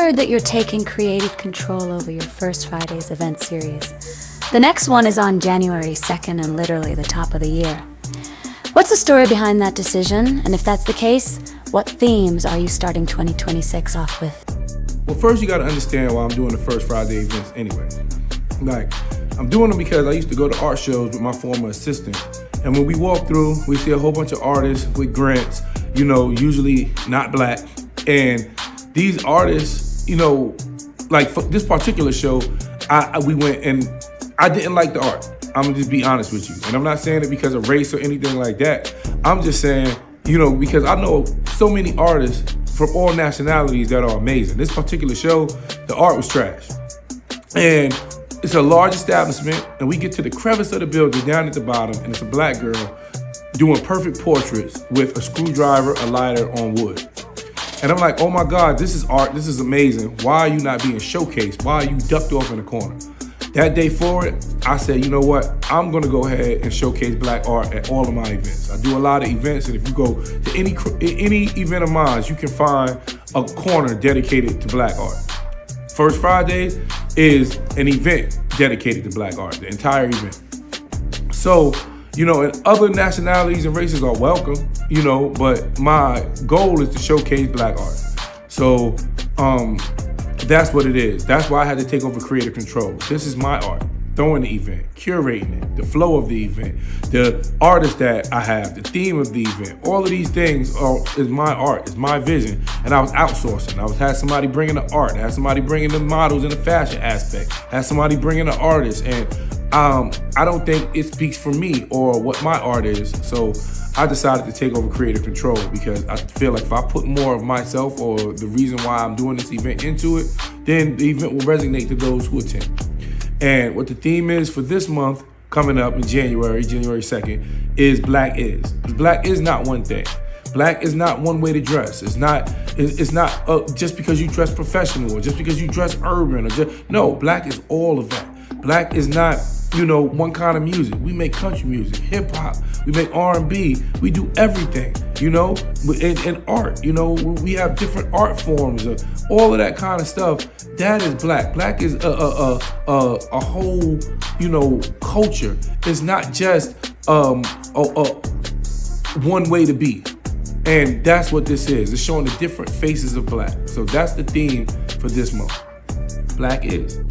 heard that you're taking creative control over your First Friday's event series. The next one is on January 2nd and literally the top of the year. What's the story behind that decision? And if that's the case, what themes are you starting 2026 off with? Well, first you gotta understand why I'm doing the First Friday events anyway. Like, I'm doing them because I used to go to art shows with my former assistant. And when we walk through, we see a whole bunch of artists with grants, usually not black. And these artists, like for this particular show, we went and I didn't like the art. I'm gonna just be honest with you. And I'm not saying it because of race or anything like that. I'm just saying, because I know so many artists from all nationalities that are amazing. This particular show, the art was trash. And it's a large establishment, and we get to the crevice of the building down at the bottom, and it's a black girl doing perfect portraits with a screwdriver, a lighter on wood. And I'm like, oh my God, this is art, this is amazing. Why are you not being showcased? Why are you ducked off in the corner? That day forward, I said, you know what? I'm gonna go ahead and showcase black art at all of my events. I do a lot of events, and if you go to any event of mine, you can find a corner dedicated to black art. First Fridays is an event dedicated to black art, the entire event. So, and other nationalities and races are welcome, but my goal is to showcase black art. So, that's what it is. That's why I had to take over creative control. This is my art. Throwing the event, curating it, the flow of the event, the artist that I have, the theme of the event. All of these things is my art, is my vision. And I was outsourcing. Had somebody bringing the art, had somebody bringing the models in the fashion aspect, had somebody bringing the artist. And I don't think it speaks for me or what my art is. So I decided to take over creative control because I feel like if I put more of myself or the reason why I'm doing this event into it, then the event will resonate to those who attend. And what the theme is for this month, coming up in January 2nd, is Black is. Black is not one thing. Black is not one way to dress. It's not just because you dress professional or just because you dress urban. No, black is all of that. Black is not, one kind of music. We make country music, hip hop, we make R&B, we do everything, and art, we have different art forms, all of that kind of stuff. That is black. Black is a whole, culture. It's not just one way to be. And that's what this is. It's showing the different faces of black. So that's the theme for this month. Black is.